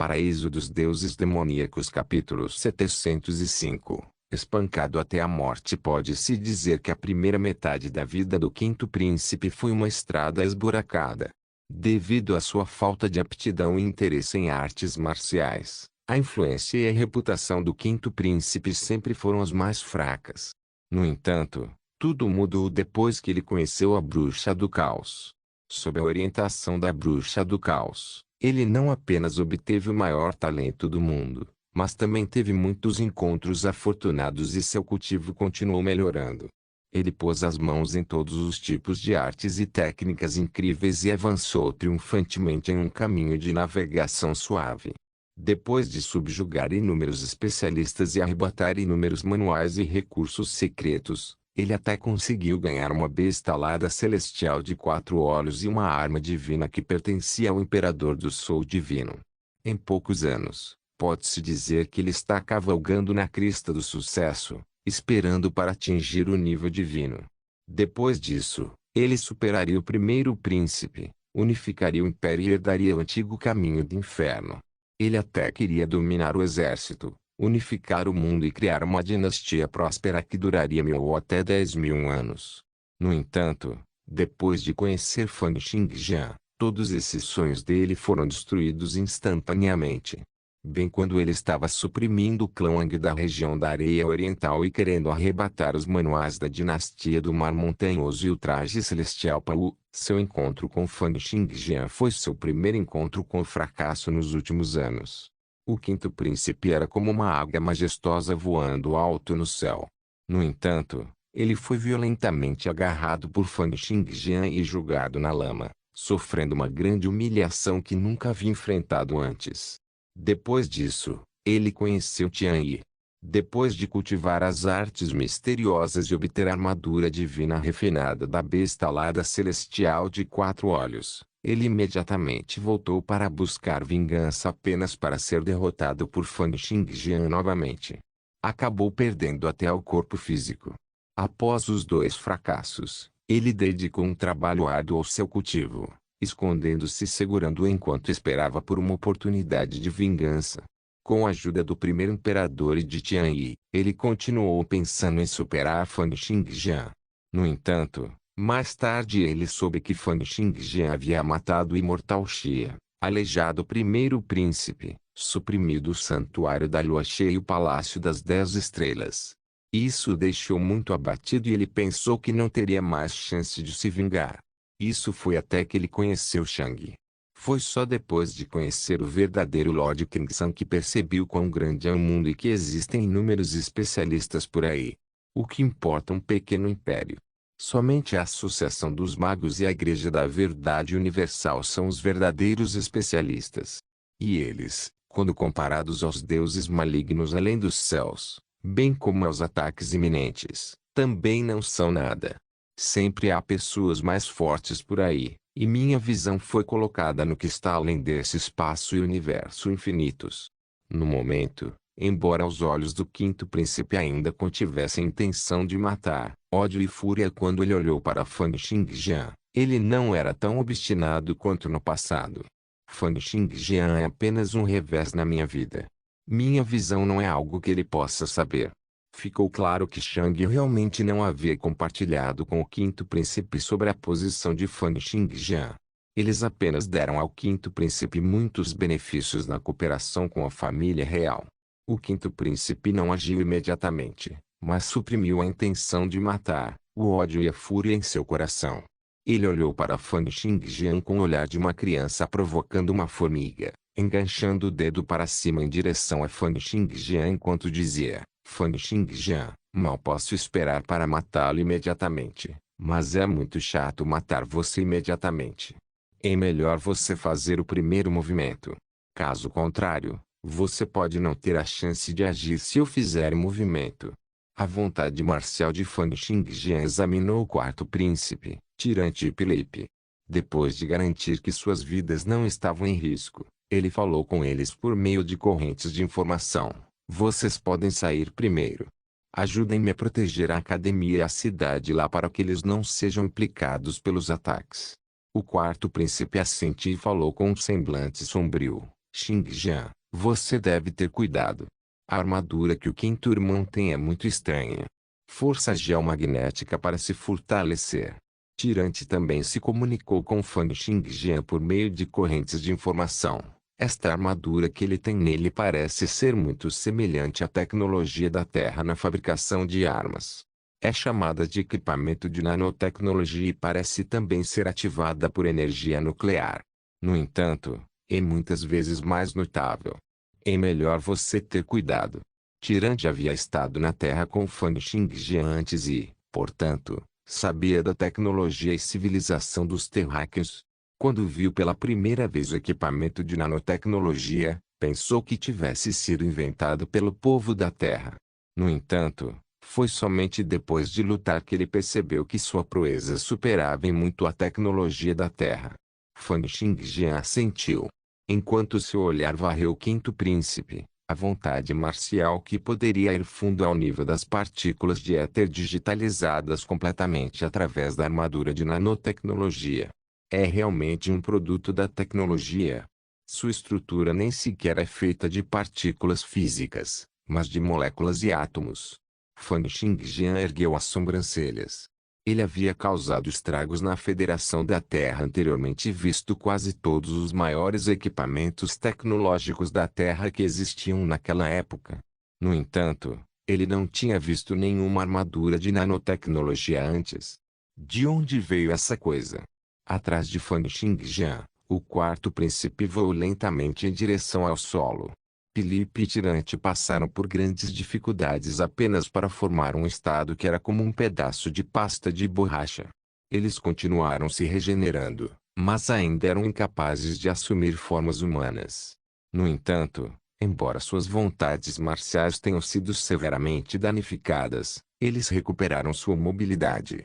Paraíso dos Deuses Demoníacos capítulo 705. Espancado até a morte. Pode-se dizer que a primeira metade da vida do quinto príncipe foi uma estrada esburacada. Devido à sua falta de aptidão e interesse em artes marciais, a influência e a reputação do quinto príncipe sempre foram as mais fracas. No entanto, tudo mudou depois que ele conheceu a Bruxa do Caos. Sob a orientação da Bruxa do Caos, ele não apenas obteve o maior talento do mundo, mas também teve muitos encontros afortunados e seu cultivo continuou melhorando. Ele pôs as mãos em todos os tipos de artes e técnicas incríveis e avançou triunfantemente em um caminho de navegação suave. Depois de subjugar inúmeros especialistas e arrebatar inúmeros manuais e recursos secretos, ele até conseguiu ganhar uma besta alada celestial de 4 olhos e uma arma divina que pertencia ao Imperador do Sol Divino. Em poucos anos, pode-se dizer que ele está cavalgando na crista do sucesso, esperando para atingir o nível divino. Depois disso, ele superaria o primeiro príncipe, unificaria o império e herdaria o antigo caminho do inferno. Ele até queria dominar o exército, unificar o mundo e criar uma dinastia próspera que duraria 1000 ou até 10.000 anos. No entanto, depois de conhecer Fan Xingjian, todos esses sonhos dele foram destruídos instantaneamente. Bem quando ele estava suprimindo o clã Wang da região da Areia Oriental e querendo arrebatar os manuais da dinastia do Mar Montanhoso e o traje celestial Pau, seu encontro com Fan Xingjian foi seu primeiro encontro com fracasso nos últimos anos. O quinto príncipe era como uma águia majestosa voando alto no céu. No entanto, ele foi violentamente agarrado por Fan Xingjian e jogado na lama, sofrendo uma grande humilhação que nunca havia enfrentado antes. Depois disso, ele conheceu Tian Yi. Depois de cultivar as artes misteriosas e obter a armadura divina refinada da besta alada celestial de 4 olhos, ele imediatamente voltou para buscar vingança apenas para ser derrotado por Fan Xingjian novamente. Acabou perdendo até o corpo físico. Após os 2 fracassos, ele dedicou um trabalho árduo ao seu cultivo, escondendo-se e segurando enquanto esperava por uma oportunidade de vingança. Com a ajuda do primeiro imperador e de Tian Yi, ele continuou pensando em superar Fan Xingjian. No entanto, mais tarde ele soube que Fan Xingjian havia matado o imortal Xia, aleijado o primeiro príncipe, suprimido o santuário da lua cheia e o palácio das 10 estrelas. Isso o deixou muito abatido e ele pensou que não teria mais chance de se vingar. Isso foi até que ele conheceu Shang. Foi só depois de conhecer o verdadeiro Lord Kingsan que percebeu quão grande é o mundo e que existem inúmeros especialistas por aí. O que importa um pequeno império? Somente a Associação dos Magos e a Igreja da Verdade Universal são os verdadeiros especialistas. E eles, quando comparados aos deuses malignos além dos céus, bem como aos ataques iminentes, também não são nada. Sempre há pessoas mais fortes por aí, e minha visão foi colocada no que está além desse espaço e universo infinitos. No momento, embora aos olhos do quinto príncipe ainda contivessem intenção de matar, ódio e fúria quando ele olhou para Fan Xingjian, ele não era tão obstinado quanto no passado. Fan Xingjian é apenas um revés na minha vida. Minha visão não é algo que ele possa saber. Ficou claro que Shang realmente não havia compartilhado com o quinto príncipe sobre a posição de Fan Xingjian. Eles apenas deram ao quinto príncipe muitos benefícios na cooperação com a família real. O quinto príncipe não agiu imediatamente, mas suprimiu a intenção de matar, o ódio e a fúria em seu coração. Ele olhou para Fan Xingjian com o olhar de uma criança provocando uma formiga, enganchando o dedo para cima em direção a Fan Xingjian enquanto dizia: Fan Xingjian, mal posso esperar para matá-lo imediatamente, mas é muito chato matar você imediatamente. É melhor você fazer o primeiro movimento. Caso contrário, você pode não ter a chance de agir se eu fizer o movimento. A vontade marcial de Fan Xingjian examinou o quarto príncipe, Tirante e Felipe. Depois de garantir que suas vidas não estavam em risco, ele falou com eles por meio de correntes de informação. Vocês podem sair primeiro. Ajudem-me a proteger a academia e a cidade lá para que eles não sejam implicados pelos ataques. O quarto príncipe assentiu e falou com um semblante sombrio. Xinjiang, você deve ter cuidado. A armadura que o quinto irmão tem é muito estranha. Força geomagnética para se fortalecer. Tirante também se comunicou com Fan Xinjiang por meio de correntes de informação. Esta armadura que ele tem nele parece ser muito semelhante à tecnologia da Terra na fabricação de armas. É chamada de equipamento de nanotecnologia e parece também ser ativada por energia nuclear. No entanto, é muitas vezes mais notável. É melhor você ter cuidado. Tirante havia estado na Terra com Fan Xinjiang antes e, portanto, sabia da tecnologia e civilização dos terráqueos. Quando viu pela primeira vez o equipamento de nanotecnologia, pensou que tivesse sido inventado pelo povo da Terra. No entanto, foi somente depois de lutar que ele percebeu que sua proeza superava em muito a tecnologia da Terra. Fan Xinjiang assentiu. Enquanto seu olhar varreu o quinto príncipe, a vontade marcial que poderia ir fundo ao nível das partículas de éter digitalizadas completamente através da armadura de nanotecnologia. É realmente um produto da tecnologia. Sua estrutura nem sequer é feita de partículas físicas, mas de moléculas e átomos. Fan Xinjiang ergueu as sobrancelhas. Ele havia causado estragos na Federação da Terra anteriormente e visto quase todos os maiores equipamentos tecnológicos da Terra que existiam naquela época. No entanto, ele não tinha visto nenhuma armadura de nanotecnologia antes. De onde veio essa coisa? Atrás de Fan Xinjiang, o quarto príncipe voou lentamente em direção ao solo. Filipe e Tirante passaram por grandes dificuldades apenas para formar um estado que era como um pedaço de pasta de borracha. Eles continuaram se regenerando, mas ainda eram incapazes de assumir formas humanas. No entanto, embora suas vontades marciais tenham sido severamente danificadas, eles recuperaram sua mobilidade.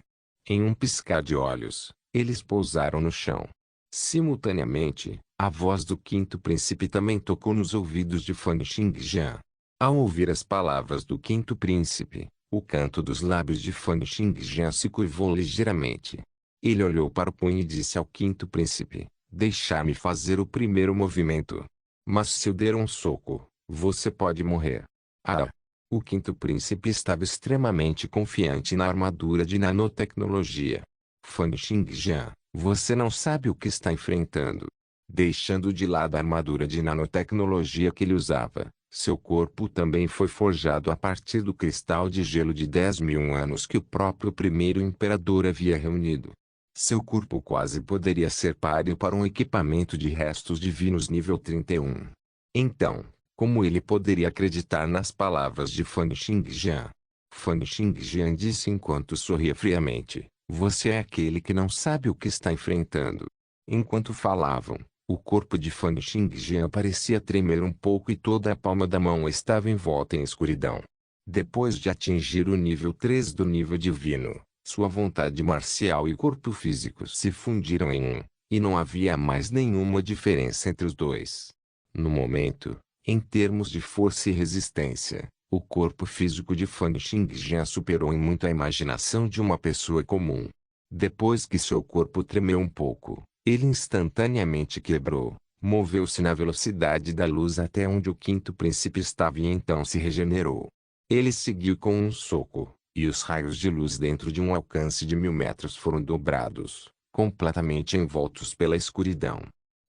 Em um piscar de olhos, eles pousaram no chão. Simultaneamente, a voz do quinto príncipe também tocou nos ouvidos de Fan Xinjiang. Ao ouvir as palavras do quinto príncipe, o canto dos lábios de Fan Xinjiang se curvou ligeiramente. Ele olhou para o punho e disse ao quinto príncipe: "Deixar-me fazer o primeiro movimento. Mas se eu der um soco, você pode morrer." Ah! O quinto príncipe estava extremamente confiante na armadura de nanotecnologia. Fan Xinjiang, você não sabe o que está enfrentando. Deixando de lado a armadura de nanotecnologia que ele usava, seu corpo também foi forjado a partir do cristal de gelo de 10.000 anos que o próprio primeiro imperador havia reunido. Seu corpo quase poderia ser páreo para um equipamento de restos divinos nível 31. Então, como ele poderia acreditar nas palavras de Fan Xinjiang? Fan Xinjiang disse enquanto sorria friamente: "Você é aquele que não sabe o que está enfrentando." Enquanto falavam, o corpo de Fan Xinjiang parecia tremer um pouco e toda a palma da mão estava envolta em escuridão. Depois de atingir o nível 3 do nível divino, sua vontade marcial e corpo físico se fundiram em um, e não havia mais nenhuma diferença entre os dois. No momento, em termos de força e resistência, o corpo físico de Fan Xinjiang superou em muito a imaginação de uma pessoa comum. Depois que seu corpo tremeu um pouco, ele instantaneamente quebrou, moveu-se na velocidade da luz até onde o quinto príncipe estava e então se regenerou. Ele seguiu com um soco, e os raios de luz dentro de um alcance de 1.000 metros foram dobrados, completamente envoltos pela escuridão.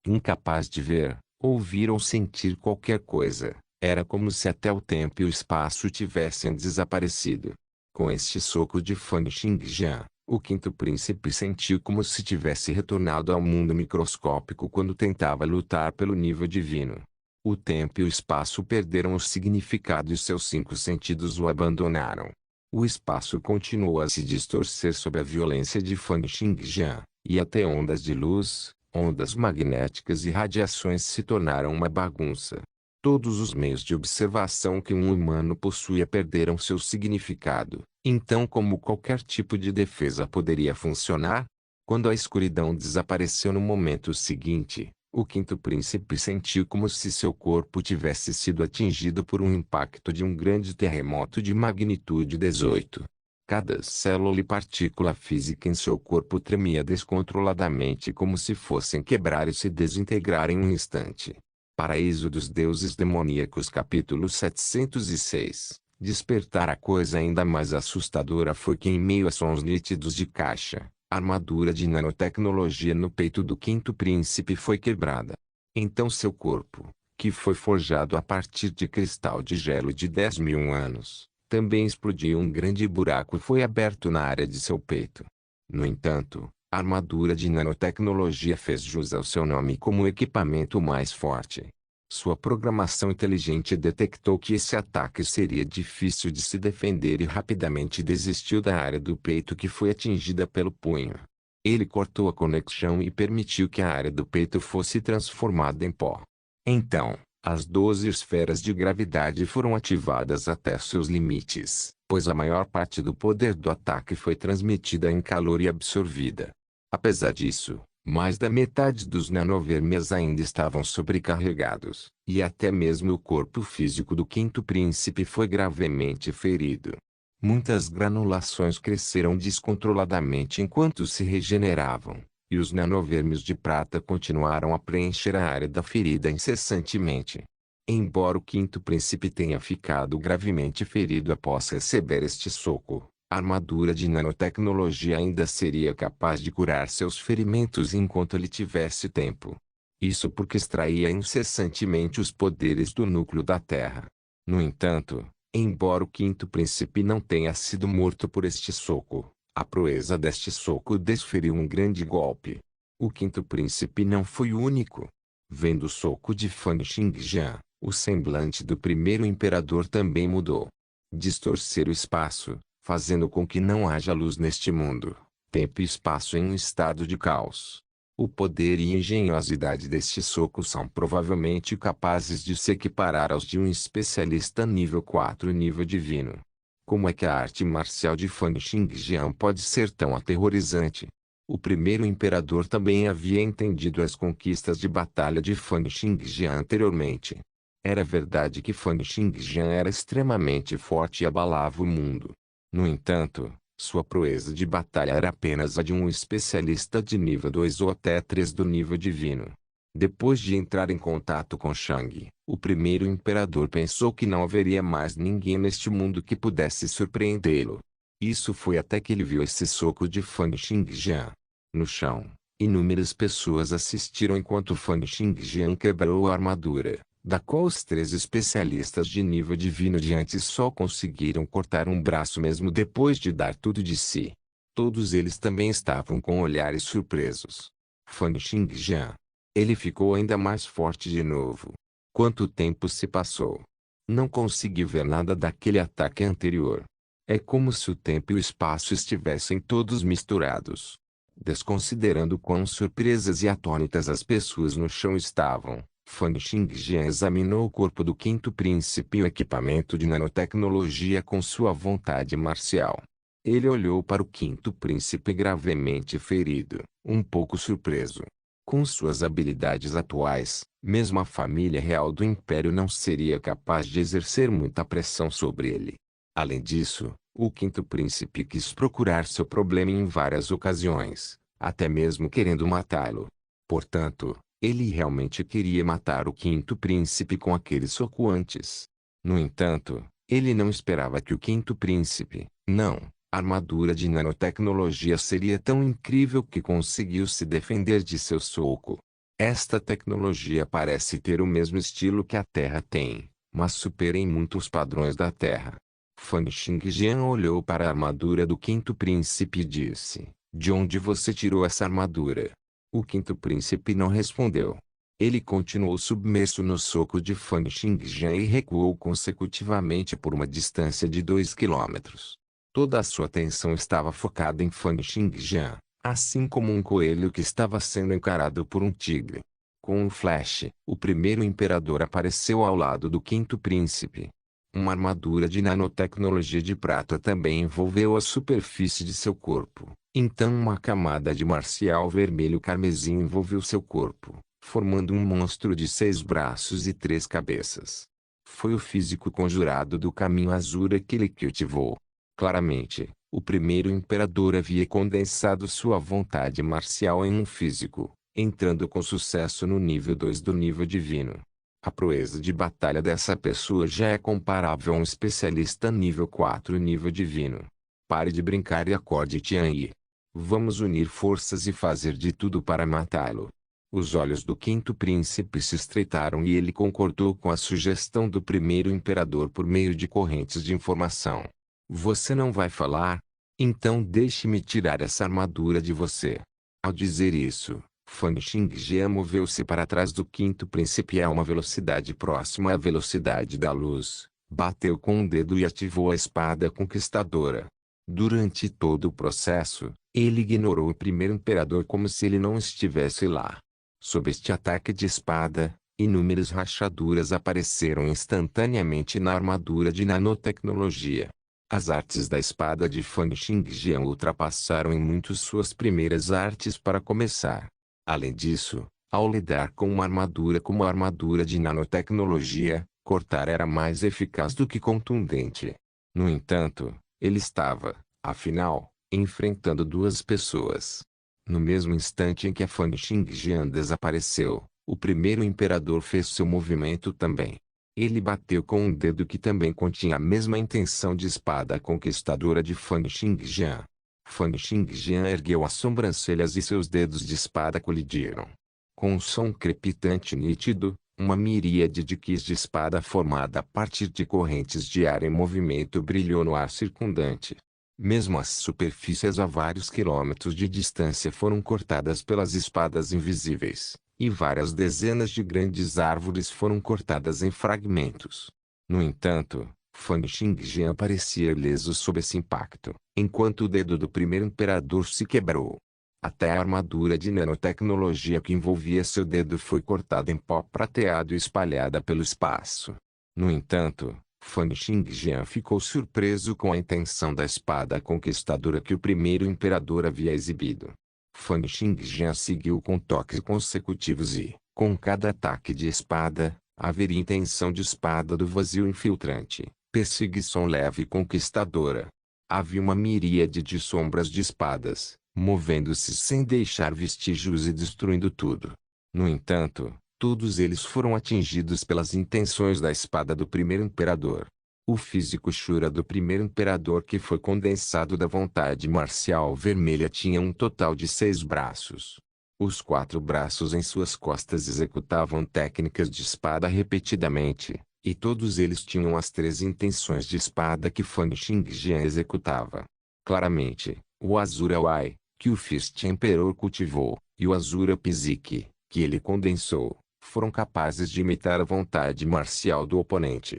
Incapaz de ver, ouvir ou sentir qualquer coisa, era como se até o tempo e o espaço tivessem desaparecido. Com este soco de Fan Xinjiang, o quinto príncipe sentiu como se tivesse retornado ao mundo microscópico quando tentava lutar pelo nível divino. O tempo e o espaço perderam o significado e seus 5 sentidos o abandonaram. O espaço continuou a se distorcer sob a violência de Fan Xinjiang, e até ondas de luz, ondas magnéticas e radiações se tornaram uma bagunça. Todos os meios de observação que um humano possuía perderam seu significado. Então, como qualquer tipo de defesa poderia funcionar? Quando a escuridão desapareceu no momento seguinte, o quinto príncipe sentiu como se seu corpo tivesse sido atingido por um impacto de um grande terremoto de magnitude 18. Cada célula e partícula física em seu corpo tremia descontroladamente como se fossem quebrar e se desintegrar em um instante. Paraíso dos Deuses Demoníacos capítulo 706. Despertar. A coisa ainda mais assustadora foi que em meio a sons nítidos de caixa, a armadura de nanotecnologia no peito do quinto príncipe foi quebrada. Então seu corpo, que foi forjado a partir de cristal de gelo de 10.000 anos, também explodiu. Um grande buraco foi aberto na área de seu peito. No entanto, a armadura de nanotecnologia fez jus ao seu nome como o equipamento mais forte. Sua programação inteligente detectou que esse ataque seria difícil de se defender e rapidamente desistiu da área do peito que foi atingida pelo punho. Ele cortou a conexão e permitiu que a área do peito fosse transformada em pó. Então, as 12 esferas de gravidade foram ativadas até seus limites, pois a maior parte do poder do ataque foi transmitida em calor e absorvida. Apesar disso, mais da metade dos nanovermes ainda estavam sobrecarregados, e até mesmo o corpo físico do quinto príncipe foi gravemente ferido. Muitas granulações cresceram descontroladamente enquanto se regeneravam, e os nanovermes de prata continuaram a preencher a área da ferida incessantemente. Embora o quinto príncipe tenha ficado gravemente ferido após receber este soco, a armadura de nanotecnologia ainda seria capaz de curar seus ferimentos enquanto ele tivesse tempo. Isso porque extraía incessantemente os poderes do núcleo da Terra. No entanto, embora o quinto príncipe não tenha sido morto por este soco, a proeza deste soco desferiu um grande golpe. O quinto príncipe não foi o único. Vendo o soco de Fan Xingjian, o semblante do primeiro imperador também mudou. Distorcer o espaço, fazendo com que não haja luz neste mundo, tempo e espaço em um estado de caos. O poder e engenhosidade deste soco são provavelmente capazes de se equiparar aos de um especialista nível 4 nível divino. Como é que a arte marcial de Fan Xingjian pode ser tão aterrorizante? O primeiro imperador também havia entendido as conquistas de batalha de Fan Xingjian anteriormente. Era verdade que Fan Xingjian era extremamente forte e abalava o mundo. No entanto, sua proeza de batalha era apenas a de um especialista de nível 2 ou até 3 do nível divino. Depois de entrar em contato com Shang, o primeiro imperador pensou que não haveria mais ninguém neste mundo que pudesse surpreendê-lo. Isso foi até que ele viu esse soco de Fan Xingjian. No chão, inúmeras pessoas assistiram enquanto Fan Xingjian quebrou a armadura, da qual os 3 especialistas de nível divino de antes só conseguiram cortar um braço mesmo depois de dar tudo de si. Todos eles também estavam com olhares surpresos. Fan Xingjian. Ele ficou ainda mais forte de novo. Quanto tempo se passou? Não consegui ver nada daquele ataque anterior. É como se o tempo e o espaço estivessem todos misturados. Desconsiderando quão surpresas e atônitas as pessoas no chão estavam, Fan Xingjian examinou o corpo do quinto príncipe e o equipamento de nanotecnologia com sua vontade marcial. Ele olhou para o quinto príncipe gravemente ferido, um pouco surpreso. Com suas habilidades atuais, mesmo a família real do Império não seria capaz de exercer muita pressão sobre ele. Além disso, o quinto príncipe quis procurar seu problema em várias ocasiões, até mesmo querendo matá-lo. Portanto, ele realmente queria matar o quinto príncipe com aquele soco antes. No entanto, ele não esperava que o quinto príncipe, não, a armadura de nanotecnologia seria tão incrível que conseguiu se defender de seu soco. Esta tecnologia parece ter o mesmo estilo que a Terra tem, mas supera em muito os padrões da Terra. Fan Xingjian olhou para a armadura do quinto príncipe e disse: "De onde você tirou essa armadura?" O quinto príncipe não respondeu. Ele continuou submerso no soco de Fan Xingjian e recuou consecutivamente por uma distância de 2 quilômetros. Toda a sua atenção estava focada em Fan Xingjian, assim como um coelho que estava sendo encarado por um tigre. Com um flash, o primeiro imperador apareceu ao lado do quinto príncipe. Uma armadura de nanotecnologia de prata também envolveu a superfície de seu corpo. Então uma camada de marcial vermelho carmesim envolveu seu corpo, formando um monstro de 6 braços e 3 cabeças. Foi o físico conjurado do caminho azul que ele cultivou. Claramente, o primeiro imperador havia condensado sua vontade marcial em um físico, entrando com sucesso no nível 2 do nível divino. A proeza de batalha dessa pessoa já é comparável a um especialista nível 4 nível divino. Pare de brincar e acorde Tian Yi. Vamos unir forças e fazer de tudo para matá-lo. Os olhos do quinto príncipe se estreitaram e ele concordou com a sugestão do primeiro imperador por meio de correntes de informação. Você não vai falar? Então deixe-me tirar essa armadura de você. Ao dizer isso, Fan Xingjian moveu-se para trás do quinto príncipe a uma velocidade próxima à velocidade da luz, bateu com um dedo e ativou a espada conquistadora. Durante todo o processo, ele ignorou o primeiro imperador como se ele não estivesse lá. Sob este ataque de espada, inúmeras rachaduras apareceram instantaneamente na armadura de nanotecnologia. As artes da espada de Fan Xingjian ultrapassaram em muito suas primeiras artes para começar. Além disso, ao lidar com uma armadura como a armadura de nanotecnologia, cortar era mais eficaz do que contundente. No entanto, ele estava, afinal, enfrentando duas pessoas. No mesmo instante em que a Fan Xingjian desapareceu, o primeiro imperador fez seu movimento também. Ele bateu com um dedo que também continha a mesma intenção de espada conquistadora de Fan Xingjian. Fan Xingjian ergueu as sobrancelhas e seus dedos de espada colidiram. Com um som crepitante nítido, uma miríade de quis de espada formada a partir de correntes de ar em movimento brilhou no ar circundante. Mesmo as superfícies a vários quilômetros de distância foram cortadas pelas espadas invisíveis, e várias dezenas de grandes árvores foram cortadas em fragmentos. No entanto, Fan Xingjian parecia ileso sob esse impacto, enquanto o dedo do primeiro imperador se quebrou. Até a armadura de nanotecnologia que envolvia seu dedo foi cortada em pó prateado e espalhada pelo espaço. No entanto, Fan Xingjian ficou surpreso com a intenção da espada conquistadora que o primeiro imperador havia exibido. Fan Xingjian seguiu com toques consecutivos e, com cada ataque de espada, haveria intenção de espada do vazio infiltrante, perseguição leve e conquistadora. Havia uma miríade de sombras de espadas, movendo-se sem deixar vestígios e destruindo tudo. No entanto, todos eles foram atingidos pelas intenções da espada do primeiro imperador. O físico Shura do primeiro imperador que foi condensado da vontade marcial vermelha tinha um total de 6 braços. Os 4 braços em suas costas executavam técnicas de espada repetidamente, e todos eles tinham as 3 intenções de espada que Fan Xingjian executava. Claramente, o Azura Wai, que o Fist Emperor cultivou, e o Azura Psique, que ele condensou, foram capazes de imitar a vontade marcial do oponente.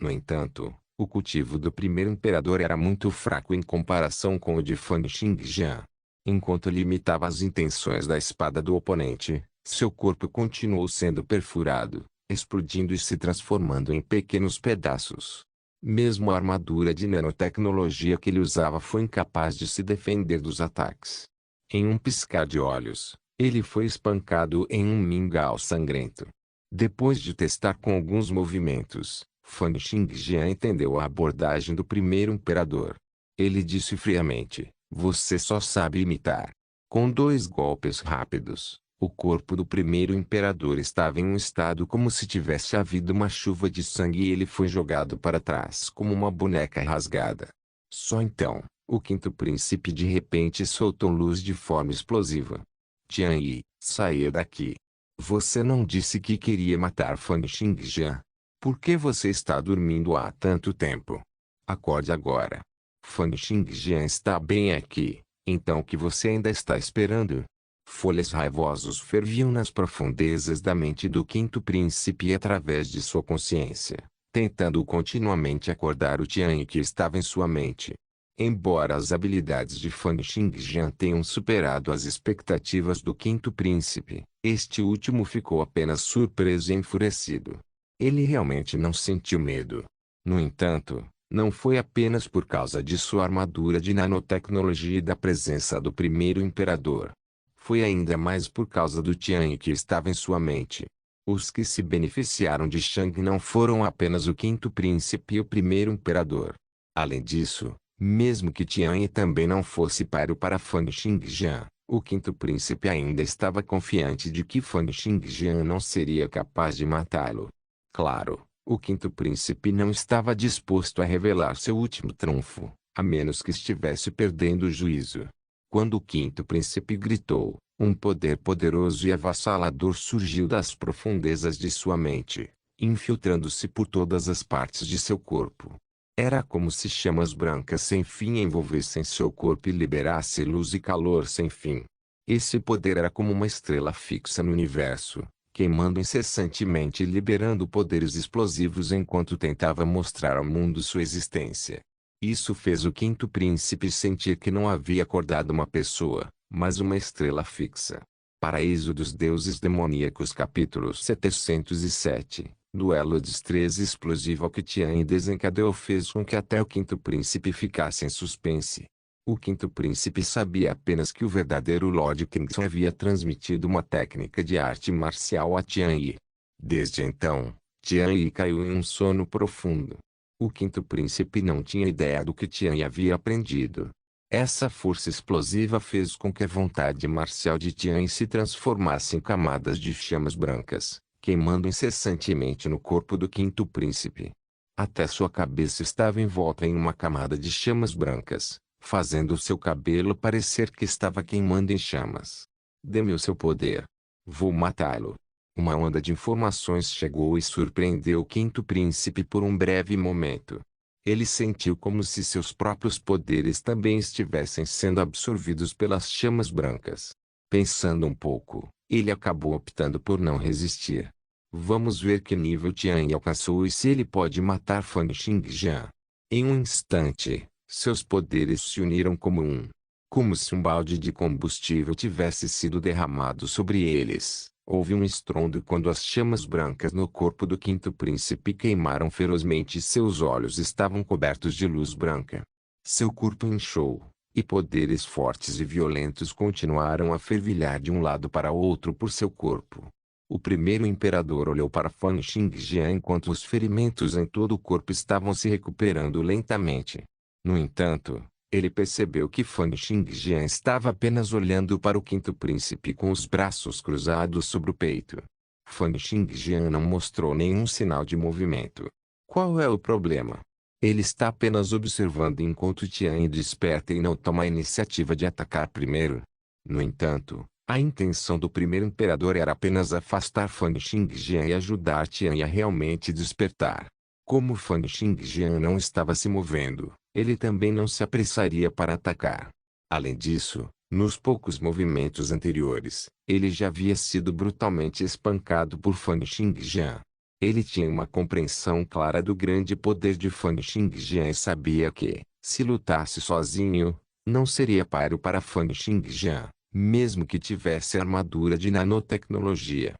No entanto, o cultivo do primeiro imperador era muito fraco em comparação com o de Fan Xingjian. Enquanto ele imitava as intenções da espada do oponente, seu corpo continuou sendo perfurado, explodindo e se transformando em pequenos pedaços. Mesmo a armadura de nanotecnologia que ele usava foi incapaz de se defender dos ataques. Em um piscar de olhos, ele foi espancado em um mingau sangrento. Depois de testar com alguns movimentos, Fan Xingjian entendeu a abordagem do primeiro imperador. Ele disse friamente: "Você só sabe imitar." Com 2 golpes rápidos, o corpo do primeiro imperador estava em um estado como se tivesse havido uma chuva de sangue e ele foi jogado para trás como uma boneca rasgada. Só então, o quinto príncipe de repente soltou luz de forma explosiva. "Tian Yi, saia daqui. Você não disse que queria matar Fan Xingjian? Por que você está dormindo há tanto tempo? Acorde agora. Fan Xingjian está bem aqui, então o que você ainda está esperando?" Folhas raivosos ferviam nas profundezas da mente do quinto príncipe e através de sua consciência, tentando continuamente acordar o Tian que estava em sua mente. Embora as habilidades de Fan Xingjian tenham superado as expectativas do quinto príncipe, este último ficou apenas surpreso e enfurecido. Ele realmente não sentiu medo. No entanto, não foi apenas por causa de sua armadura de nanotecnologia e da presença do primeiro imperador. Foi ainda mais por causa do Tian que estava em sua mente. Os que se beneficiaram de Shang não foram apenas o quinto príncipe e o primeiro imperador. Além disso, mesmo que Tian também não fosse páreo para Fan Xingjian, o quinto príncipe ainda estava confiante de que Fan Xingjian não seria capaz de matá-lo. Claro, o quinto príncipe não estava disposto a revelar seu último trunfo, a menos que estivesse perdendo o juízo. Quando o quinto príncipe gritou, um poder poderoso e avassalador surgiu das profundezas de sua mente, infiltrando-se por todas as partes de seu corpo. Era como se chamas brancas sem fim envolvessem seu corpo e liberassem luz e calor sem fim. Esse poder era como uma estrela fixa no universo, queimando incessantemente e liberando poderes explosivos enquanto tentava mostrar ao mundo sua existência. Isso fez o quinto príncipe sentir que não havia acordado uma pessoa, mas uma estrela fixa. Paraíso dos Deuses Demoníacos capítulo 707. Duelo de destreza explosiva que Tian desencadeou fez com que até o quinto príncipe ficasse em suspense. O quinto príncipe sabia apenas que o verdadeiro Lord Kingston havia transmitido uma técnica de arte marcial a Tian Yi. Desde então, Tian Yi caiu em um sono profundo. O quinto príncipe não tinha ideia do que Tian Yi havia aprendido. Essa força explosiva fez com que a vontade marcial de Tian Yi se transformasse em camadas de chamas brancas, queimando incessantemente no corpo do quinto príncipe. Até sua cabeça estava envolta em uma camada de chamas brancas, fazendo seu cabelo parecer que estava queimando em chamas. Dê-me o seu poder. Vou matá-lo. Uma onda de informações chegou e surpreendeu o quinto príncipe por um breve momento. Ele sentiu como se seus próprios poderes também estivessem sendo absorvidos pelas chamas brancas. Pensando um pouco, ele acabou optando por não resistir. Vamos ver que nível Tian alcançou e se ele pode matar Fan Xingjian. Em um instante, seus poderes se uniram como se um balde de combustível tivesse sido derramado sobre eles. Houve um estrondo quando as chamas brancas no corpo do quinto príncipe queimaram ferozmente e seus olhos estavam cobertos de luz branca. Seu corpo inchou, e poderes fortes e violentos continuaram a fervilhar de um lado para outro por seu corpo. O primeiro imperador olhou para Fan Xingjian enquanto os ferimentos em todo o corpo estavam se recuperando lentamente. No entanto, ele percebeu que Fan Xingjian estava apenas olhando para o quinto príncipe com os braços cruzados sobre o peito. Fan Xingjian não mostrou nenhum sinal de movimento. Qual é o problema? Ele está apenas observando enquanto Tian desperta e não toma a iniciativa de atacar primeiro. No entanto, a intenção do primeiro imperador era apenas afastar Fan Xingjian e ajudar Tian a realmente despertar. Como Fan Xingjian não estava se movendo, ele também não se apressaria para atacar. Além disso, nos poucos movimentos anteriores, ele já havia sido brutalmente espancado por Fan Xingjian. Ele tinha uma compreensão clara do grande poder de Fan Xingjian e sabia que, se lutasse sozinho, não seria páreo para Fan Xingjian, mesmo que tivesse armadura de nanotecnologia.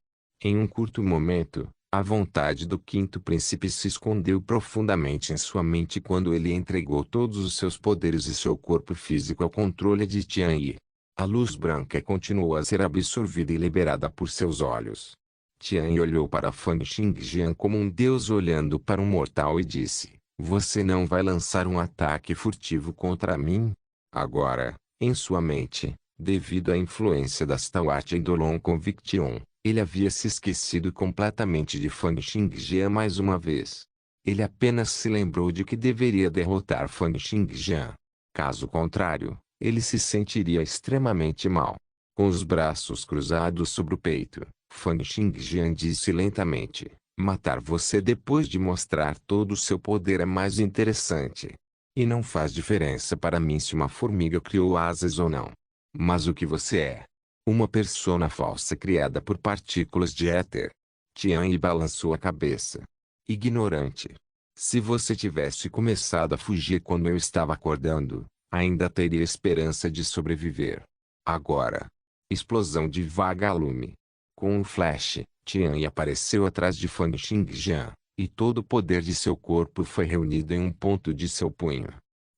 Em um curto momento, a vontade do quinto príncipe se escondeu profundamente em sua mente quando ele entregou todos os seus poderes e seu corpo físico ao controle de Tian Yi. A luz branca continuou a ser absorvida e liberada por seus olhos. Tian Yi olhou para Fan Xingjian como um deus olhando para um mortal e disse: "Você não vai lançar um ataque furtivo contra mim?" Agora, em sua mente, devido à influência das Tawat Eidolon Conviction, ele havia se esquecido completamente de Fan Xingjian mais uma vez. Ele apenas se lembrou de que deveria derrotar Fan Xingjian. Caso contrário, ele se sentiria extremamente mal. Com os braços cruzados sobre o peito, Fan Xingjian disse lentamente: "Matar você depois de mostrar todo o seu poder é mais interessante. E não faz diferença para mim se uma formiga criou asas ou não. Mas o que você é? Uma persona falsa criada por partículas de éter." Tian Yi balançou a cabeça. "Ignorante. Se você tivesse começado a fugir quando eu estava acordando, ainda teria esperança de sobreviver. Agora." Explosão de vagalume. Com um flash, Tian Yi apareceu atrás de Fan Xingjian, e todo o poder de seu corpo foi reunido em um ponto de seu punho.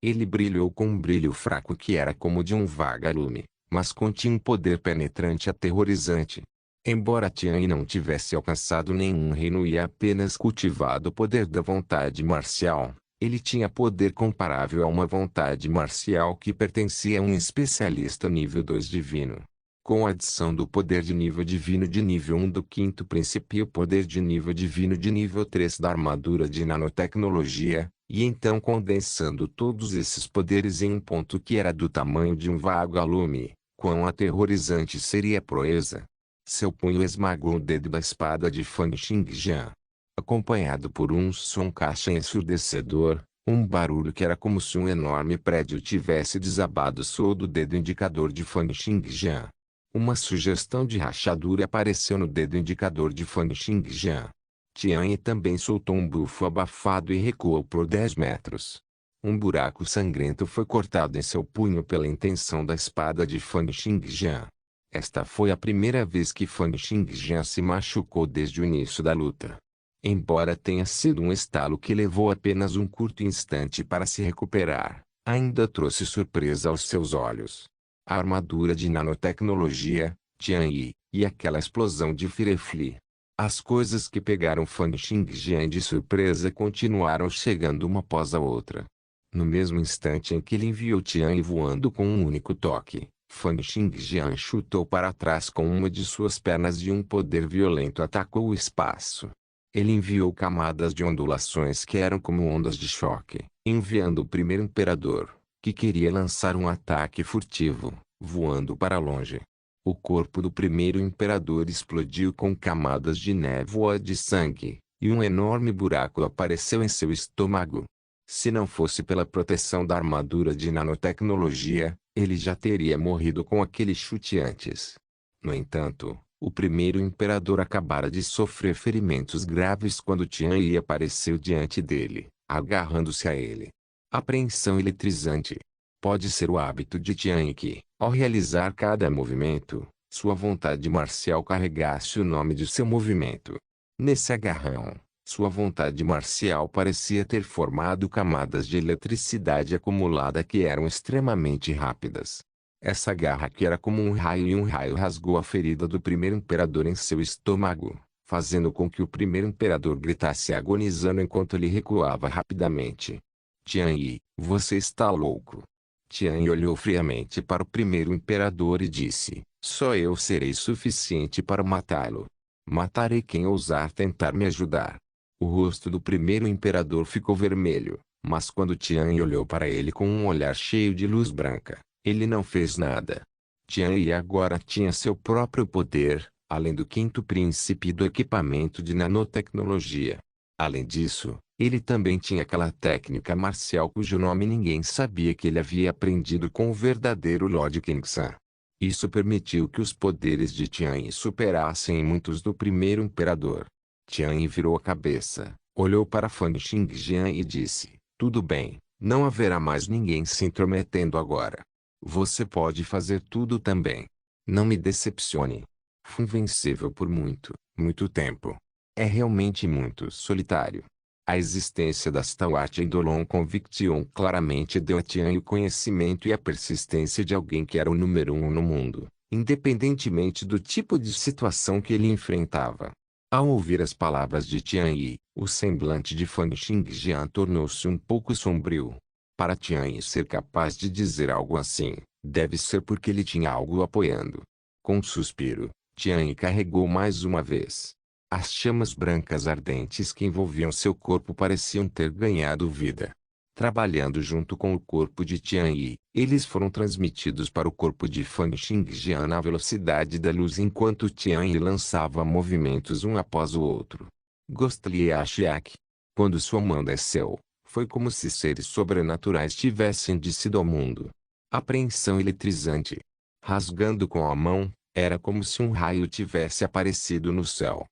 Ele brilhou com um brilho fraco que era como de um vagalume, mas continha um poder penetrante e aterrorizante. Embora Tian Yi não tivesse alcançado nenhum reino e apenas cultivado o poder da vontade marcial, ele tinha poder comparável a uma vontade marcial que pertencia a um especialista nível 2 divino. Com a adição do poder de nível divino de nível 1 do quinto princípio e o poder de nível divino de nível 3 da armadura de nanotecnologia, e então condensando todos esses poderes em um ponto que era do tamanho de um vagalume, quão aterrorizante seria a proeza! Seu punho esmagou o dedo da espada de Fan Xingjian. Acompanhado por um som caixa ensurdecedor, um barulho que era como se um enorme prédio tivesse desabado soou do dedo indicador de Fan Xingjian. Uma sugestão de rachadura apareceu no dedo indicador de Fan Xingjian. Tianyi também soltou um bufo abafado e recuou por 10 metros. Um buraco sangrento foi cortado em seu punho pela intenção da espada de Fan Xingjian. Esta foi a primeira vez que Fan Xingjian se machucou desde o início da luta. Embora tenha sido um estalo que levou apenas um curto instante para se recuperar, ainda trouxe surpresa aos seus olhos. A armadura de nanotecnologia, Tianyi, e aquela explosão de Firefly. As coisas que pegaram Fan Xingjian de surpresa continuaram chegando uma após a outra. No mesmo instante em que ele enviou Tianyi voando com um único toque, Fan Xingjian chutou para trás com uma de suas pernas e um poder violento atacou o espaço. Ele enviou camadas de ondulações que eram como ondas de choque, enviando o primeiro imperador, que queria lançar um ataque furtivo, voando para longe. O corpo do primeiro imperador explodiu com camadas de névoa de sangue, e um enorme buraco apareceu em seu estômago. Se não fosse pela proteção da armadura de nanotecnologia, ele já teria morrido com aquele chute antes. No entanto, o primeiro imperador acabara de sofrer ferimentos graves quando Tianyi apareceu diante dele, agarrando-se a ele. Apreensão eletrizante. Pode ser o hábito de Tianyi que, ao realizar cada movimento, sua vontade marcial carregasse o nome de seu movimento. Nesse agarrão, sua vontade marcial parecia ter formado camadas de eletricidade acumulada que eram extremamente rápidas. Essa garra que era como um raio e um raio rasgou a ferida do primeiro imperador em seu estômago, fazendo com que o primeiro imperador gritasse agonizando enquanto ele recuava rapidamente. Tianyi, você está louco. Tianyi olhou friamente para o primeiro imperador e disse, só eu serei suficiente para matá-lo. Matarei quem ousar tentar me ajudar. O rosto do primeiro imperador ficou vermelho, mas quando Tianyi olhou para ele com um olhar cheio de luz branca, ele não fez nada. Tianyi agora tinha seu próprio poder, além do quinto princípio e do equipamento de nanotecnologia. Além disso, ele também tinha aquela técnica marcial cujo nome ninguém sabia que ele havia aprendido com o verdadeiro Lord Kingsan. Isso permitiu que os poderes de Tianyi superassem em muitos do primeiro imperador. Tianyi virou a cabeça, olhou para Fan Xingjian e disse, tudo bem, não haverá mais ninguém se intrometendo agora. Você pode fazer tudo também. Não me decepcione. Fui invencível por muito, muito tempo. É realmente muito solitário. A existência da Stalwart Eidolon Conviction claramente deu a Tianyi o conhecimento e a persistência de alguém que era o número 1 no mundo, independentemente do tipo de situação que ele enfrentava. Ao ouvir as palavras de Tianyi, o semblante de Fan Xingjian tornou-se um pouco sombrio. Para Tianyi ser capaz de dizer algo assim, deve ser porque ele tinha algo apoiando. Com um suspiro, Tianyi carregou mais uma vez. As chamas brancas ardentes que envolviam seu corpo pareciam ter ganhado vida. Trabalhando junto com o corpo de Tianyi, eles foram transmitidos para o corpo de Fan Xingjian na velocidade da luz enquanto Tianyi lançava movimentos um após o outro. Gostliachiak. Quando sua mão desceu, foi como se seres sobrenaturais tivessem descido ao mundo. Apreensão eletrizante. Rasgando com a mão, era como se um raio tivesse aparecido no céu.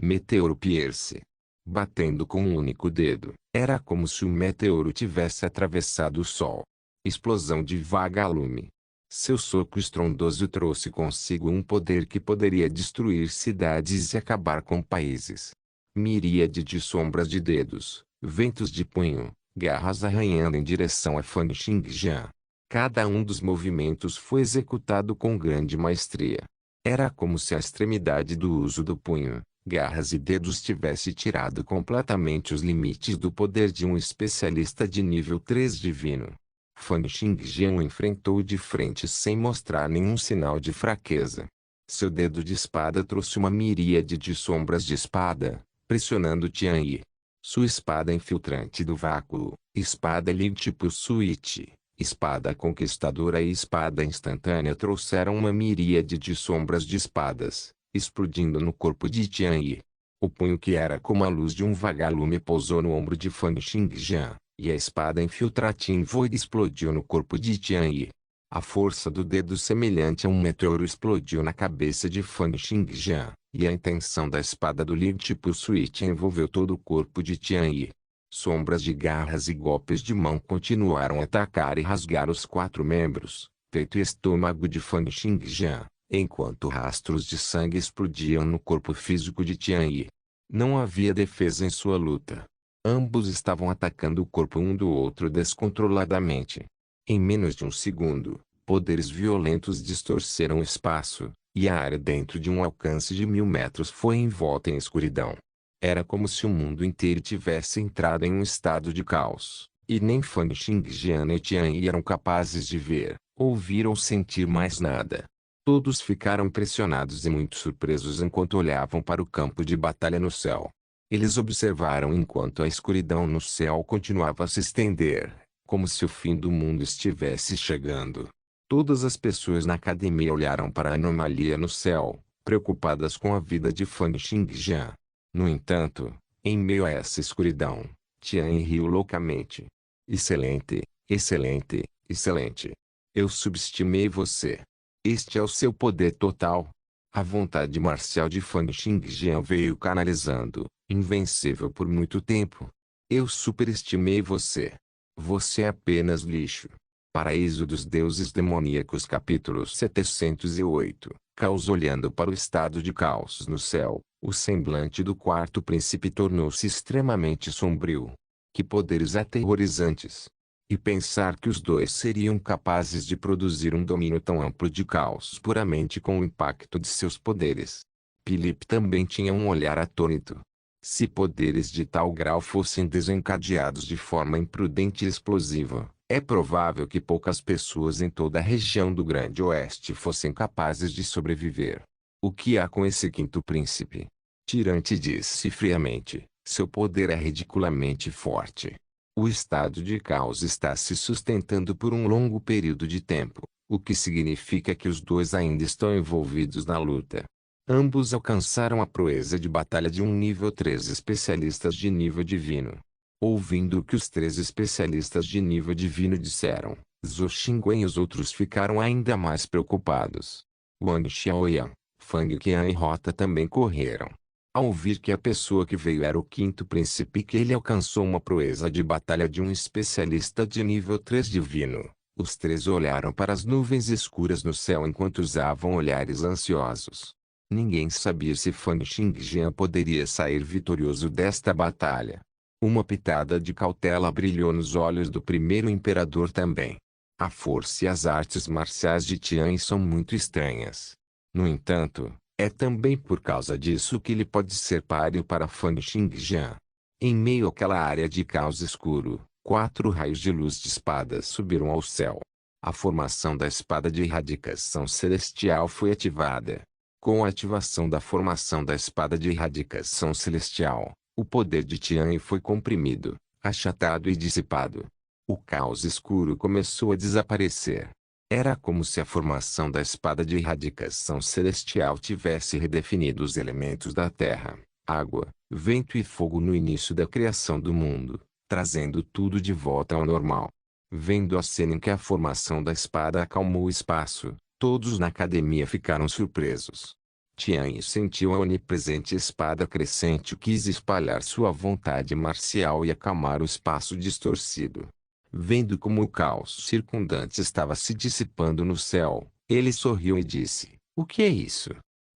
Meteoro Pierce. Batendo com um único dedo, era como se o meteoro tivesse atravessado o sol. Explosão de vagalume. Seu soco estrondoso trouxe consigo um poder que poderia destruir cidades e acabar com países. Miríade de sombras de dedos, ventos de punho, garras arranhando em direção a Fan Xingjian. Cada um dos movimentos foi executado com grande maestria. Era como se a extremidade do uso do punho, garras e dedos tivesse tirado completamente os limites do poder de um especialista de nível 3 divino. Fan Xingjian o enfrentou de frente sem mostrar nenhum sinal de fraqueza. Seu dedo de espada trouxe uma miríade de sombras de espada, pressionando Tian Yi. Sua espada infiltrante do vácuo, espada Lin tipo Switch, espada conquistadora e espada instantânea trouxeram uma miríade de sombras de espadas, explodindo no corpo de Tian Yi. O punho que era como a luz de um vagalume pousou no ombro de Fan Xingjian, e a espada infiltrating void explodiu no corpo de Tian Yi. A força do dedo semelhante a um meteoro explodiu na cabeça de Fan Xingjian, e a intenção da espada do Lin tipo Switch envolveu todo o corpo de Tian Yi. Sombras de garras e golpes de mão continuaram a atacar e rasgar os 4 membros, peito e estômago de Fan Xingjian, enquanto rastros de sangue explodiam no corpo físico de Tian Yi. Não havia defesa em sua luta. Ambos estavam atacando o corpo um do outro descontroladamente. Em menos de um segundo, poderes violentos distorceram o espaço, e a área dentro de um alcance de 1000 metros foi envolta em escuridão. Era como se o mundo inteiro tivesse entrado em um estado de caos, e nem Fan Xingjian nem Tian Yi eram capazes de ver, ouvir ou sentir mais nada. Todos ficaram impressionados e muito surpresos enquanto olhavam para o campo de batalha no céu. Eles observaram enquanto a escuridão no céu continuava a se estender, como se o fim do mundo estivesse chegando. Todas as pessoas na academia olharam para a anomalia no céu, preocupadas com a vida de Fan Xingjian. No entanto, em meio a essa escuridão, Tian Yi riu loucamente. Excelente, excelente, excelente. Eu subestimei você. Este é o seu poder total. A vontade marcial de Fan Xingjian veio canalizando, invencível por muito tempo. Eu superestimei você. Você é apenas lixo. Paraíso dos Deuses Demoníacos capítulo 708. Caos. Olhando para o estado de caos no céu, o semblante do quarto príncipe tornou-se extremamente sombrio. Que poderes aterrorizantes! E pensar que os dois seriam capazes de produzir um domínio tão amplo de caos puramente com o impacto de seus poderes. Philip também tinha um olhar atônito. Se poderes de tal grau fossem desencadeados de forma imprudente e explosiva, é provável que poucas pessoas em toda a região do Grande Oeste fossem capazes de sobreviver. O que há com esse quinto príncipe? Tirante disse friamente, seu poder é ridiculamente forte. O estado de caos está se sustentando por um longo período de tempo, o que significa que os dois ainda estão envolvidos na luta. Ambos alcançaram a proeza de batalha de um nível 3 especialistas de nível divino. Ouvindo o que os 3 especialistas de nível divino disseram, Zhou Xingwen e os outros ficaram ainda mais preocupados. Wang Xiaoyan, Fang Qian e Rota também correram. Ao ouvir que a pessoa que veio era o quinto príncipe e que ele alcançou uma proeza de batalha de um especialista de nível 3 divino, os 3 olharam para as nuvens escuras no céu enquanto usavam olhares ansiosos. Ninguém sabia se Fan Xingjian poderia sair vitorioso desta batalha. Uma pitada de cautela brilhou nos olhos do primeiro imperador também. A força e as artes marciais de Tian Yi são muito estranhas. No entanto, é também por causa disso que ele pode ser páreo para Fan Xingjian. Em meio àquela área de caos escuro, 4 raios de luz de espadas subiram ao céu. A formação da espada de erradicação celestial foi ativada. Com a ativação da formação da espada de erradicação celestial, o poder de Tian Yi foi comprimido, achatado e dissipado. O caos escuro começou a desaparecer. Era como se a formação da espada de erradicação celestial tivesse redefinido os elementos da terra, água, vento e fogo no início da criação do mundo, trazendo tudo de volta ao normal. Vendo a cena em que a formação da espada acalmou o espaço, todos na academia ficaram surpresos. Tian Yi sentiu a onipresente espada crescente e quis espalhar sua vontade marcial e acalmar o espaço distorcido. Vendo como o caos circundante estava se dissipando no céu, ele sorriu e disse, o que é isso?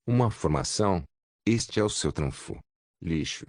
Uma formação? Este é o seu trunfo. Lixo.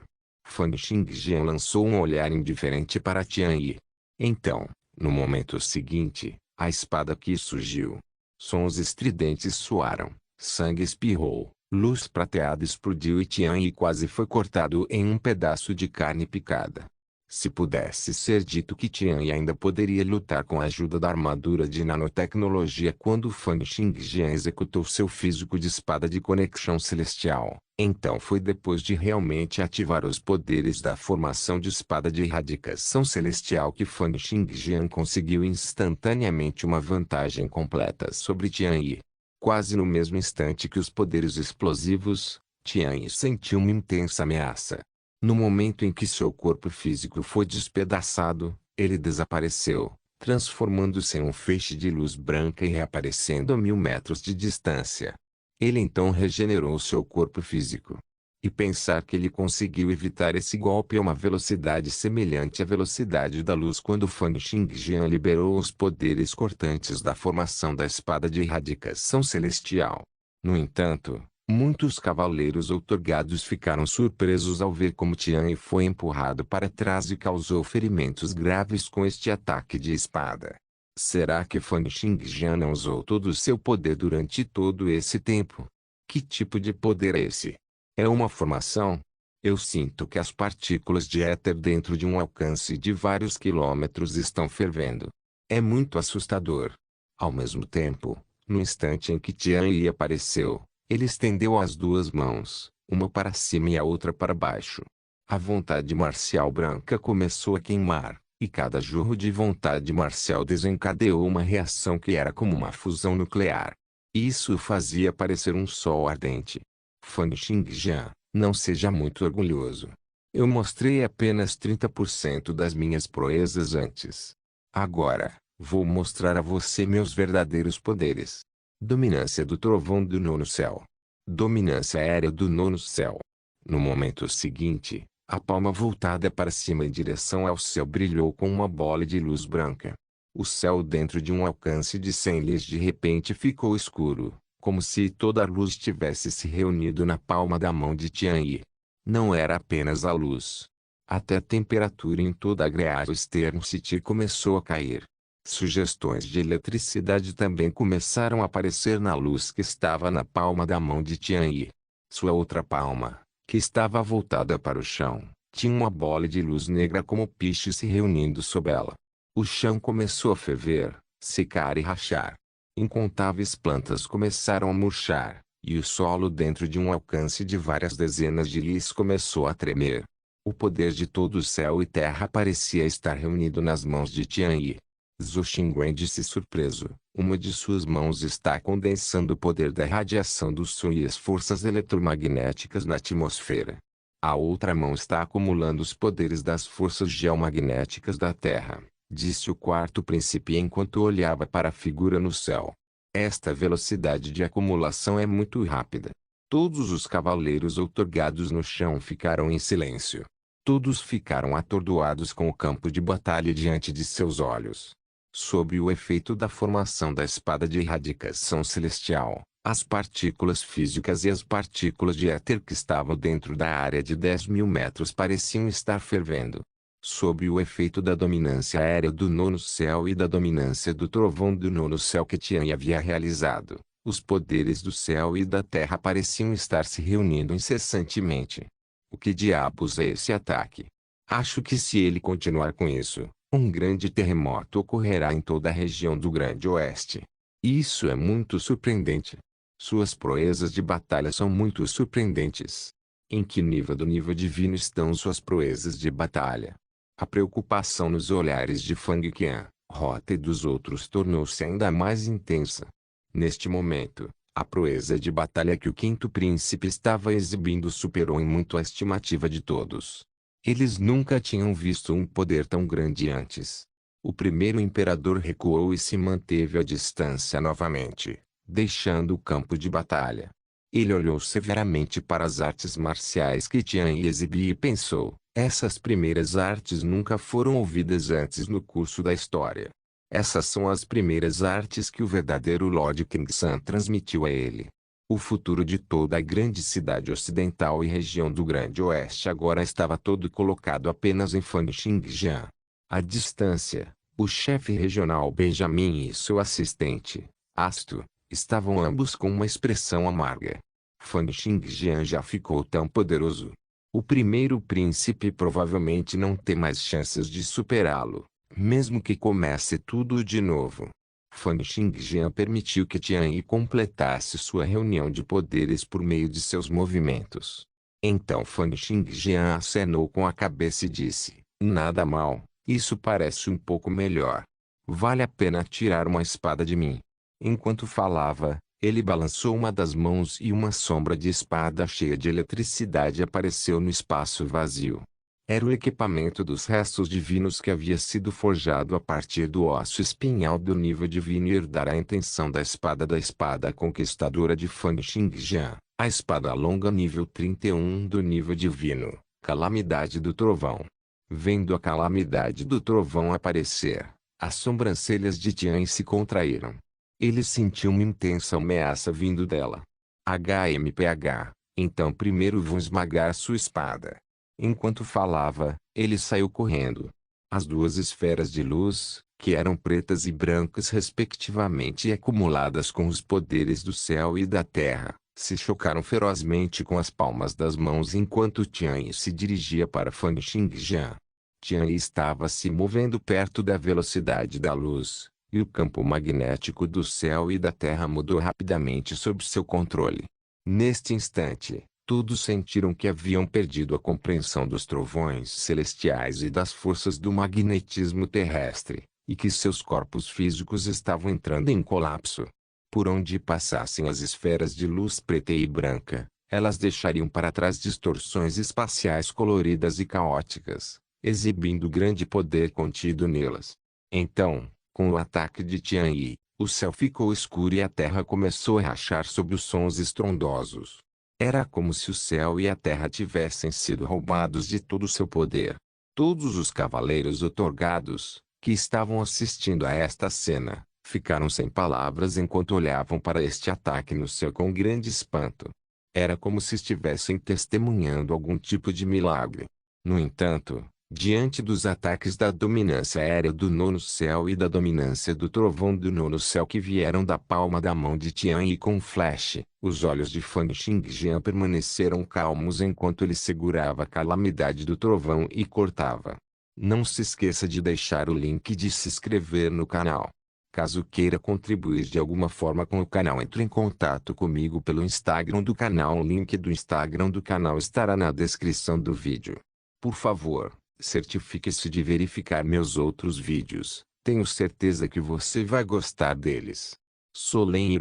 Fan Xingjian lançou um olhar indiferente para Tian Yi. Então, no momento seguinte, a espada que surgiu. Sons estridentes soaram, sangue espirrou, luz prateada explodiu e Tian Yi quase foi cortado em um pedaço de carne picada. Se pudesse ser dito que Tian ainda poderia lutar com a ajuda da armadura de nanotecnologia quando Fan Xingjian executou seu físico de espada de conexão celestial, então foi depois de realmente ativar os poderes da formação de espada de erradicação celestial que Fan Xingjian conseguiu instantaneamente uma vantagem completa sobre Tian Yi. Quase no mesmo instante que os poderes explosivos, Tian Yi sentiu uma intensa ameaça. No momento em que seu corpo físico foi despedaçado, ele desapareceu, transformando-se em um feixe de luz branca e reaparecendo a 1000 metros de distância. Ele então regenerou seu corpo físico. E pensar que ele conseguiu evitar esse golpe a uma velocidade semelhante à velocidade da luz quando Fan Xingjian liberou os poderes cortantes da formação da espada de erradicação celestial. No entanto, muitos cavaleiros outorgados ficaram surpresos ao ver como Tian foi empurrado para trás e causou ferimentos graves com este ataque de espada. Será que Fan Xingjian não usou todo o seu poder durante todo esse tempo? Que tipo de poder é esse? É uma formação? Eu sinto que as partículas de éter dentro de um alcance de vários quilômetros estão fervendo. É muito assustador. Ao mesmo tempo, no instante em que Tian apareceu, ele estendeu as duas mãos, uma para cima e a outra para baixo. A vontade marcial branca começou a queimar, e cada jorro de vontade marcial desencadeou uma reação que era como uma fusão nuclear. Isso o fazia parecer um sol ardente. Fan Xingjian, não seja muito orgulhoso. Eu mostrei apenas 30% das minhas proezas antes. Agora, vou mostrar a você meus verdadeiros poderes. Dominância do trovão do nono céu. Dominância aérea do nono céu. No momento seguinte, a palma voltada para cima em direção ao céu brilhou com uma bola de luz branca. O céu dentro de um alcance de 100 lhes de repente ficou escuro, como se toda a luz tivesse se reunido na palma da mão de Tian Yi. Não era apenas a luz. Até a temperatura em toda a Great Eastern City começou a cair. Sugestões de eletricidade também começaram a aparecer na luz que estava na palma da mão de Tian Yi. Sua outra palma, que estava voltada para o chão, tinha uma bola de luz negra como piche se reunindo sob ela. O chão começou a ferver, secar e rachar. Incontáveis plantas começaram a murchar, e o solo dentro de um alcance de várias dezenas de lis começou a tremer. O poder de todo o céu e terra parecia estar reunido nas mãos de Tian Yi. Zhou Xingwen disse surpreso, uma de suas mãos está condensando o poder da radiação do Sol e as forças eletromagnéticas na atmosfera. A outra mão está acumulando os poderes das forças geomagnéticas da Terra, disse o quarto príncipe enquanto olhava para a figura no céu. Esta velocidade de acumulação é muito rápida. Todos os cavaleiros outorgados no chão ficaram em silêncio. Todos ficaram atordoados com o campo de batalha diante de seus olhos. Sob o efeito da formação da espada de erradicação celestial, as partículas físicas e as partículas de éter que estavam dentro da área de 10.000 metros pareciam estar fervendo. Sob o efeito da dominância aérea do nono céu e da dominância do trovão do nono céu que Tian havia realizado, os poderes do céu e da terra pareciam estar se reunindo incessantemente. O que diabos é esse ataque? Acho que se ele continuar com isso, um grande terremoto ocorrerá em toda a região do Grande Oeste. Isso é muito surpreendente. Suas proezas de batalha são muito surpreendentes. Em que nível do nível divino estão suas proezas de batalha? A preocupação nos olhares de Fang Qian, Rota e dos outros tornou-se ainda mais intensa. Neste momento, a proeza de batalha que o quinto príncipe estava exibindo superou em muito a estimativa de todos. Eles nunca tinham visto um poder tão grande antes. O primeiro imperador recuou e se manteve à distância novamente, deixando o campo de batalha. Ele olhou severamente para as artes marciais que Tian exibia e pensou, essas primeiras artes nunca foram ouvidas antes no curso da história. Essas são as primeiras artes que o verdadeiro Lord Kingsan transmitiu a ele. O futuro de toda a grande cidade ocidental e região do Grande Oeste agora estava todo colocado apenas em Fan Xingjian. À distância, o chefe regional Benjamin e seu assistente, Asto, estavam ambos com uma expressão amarga. Fan Xingjian já ficou tão poderoso. O primeiro príncipe provavelmente não tem mais chances de superá-lo, mesmo que comece tudo de novo. Fan Xingjian permitiu que Tian Yi completasse sua reunião de poderes por meio de seus movimentos. Então Fan Xingjian acenou com a cabeça e disse: "Nada mal, isso parece um pouco melhor. Vale a pena tirar uma espada de mim." Enquanto falava, ele balançou uma das mãos e uma sombra de espada cheia de eletricidade apareceu no espaço vazio. Era o equipamento dos restos divinos que havia sido forjado a partir do osso espinhal do nível divino e herdara a intenção da espada conquistadora de Fan Xingjian, a espada longa nível 31 do nível divino, Calamidade do Trovão. Vendo a Calamidade do Trovão aparecer, as sobrancelhas de Tian se contraíram. Ele sentiu uma intensa ameaça vindo dela. HMPH, então primeiro vou esmagar sua espada. Enquanto falava, ele saiu correndo. As duas esferas de luz, que eram pretas e brancas respectivamente e acumuladas com os poderes do céu e da terra, se chocaram ferozmente com as palmas das mãos enquanto Tian Yi se dirigia para Fan Xingjian. Tian Yi estava se movendo perto da velocidade da luz, e o campo magnético do céu e da terra mudou rapidamente sob seu controle. Neste instante, todos sentiram que haviam perdido a compreensão dos trovões celestiais e das forças do magnetismo terrestre, e que seus corpos físicos estavam entrando em colapso. Por onde passassem as esferas de luz preta e branca, elas deixariam para trás distorções espaciais coloridas e caóticas, exibindo o grande poder contido nelas. Então, com o ataque de Tian Yi, o céu ficou escuro e a terra começou a rachar sob os sons estrondosos. Era como se o céu e a terra tivessem sido roubados de todo o seu poder. Todos os cavaleiros outorgados, que estavam assistindo a esta cena, ficaram sem palavras enquanto olhavam para este ataque no céu com grande espanto. Era como se estivessem testemunhando algum tipo de milagre. No entanto, diante dos ataques da dominância aérea do nono céu e da dominância do trovão do nono céu que vieram da palma da mão de Tian Yi com flash, os olhos de Fan Xingjian permaneceram calmos enquanto ele segurava a calamidade do trovão e cortava. Não se esqueça de deixar o link de se inscrever no canal. Caso queira contribuir de alguma forma com o canal, entre em contato comigo pelo Instagram do canal. O link do Instagram do canal estará na descrição do vídeo. Por favor, certifique-se de verificar meus outros vídeos. Tenho certeza que você vai gostar deles. Solem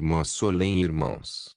irmãos.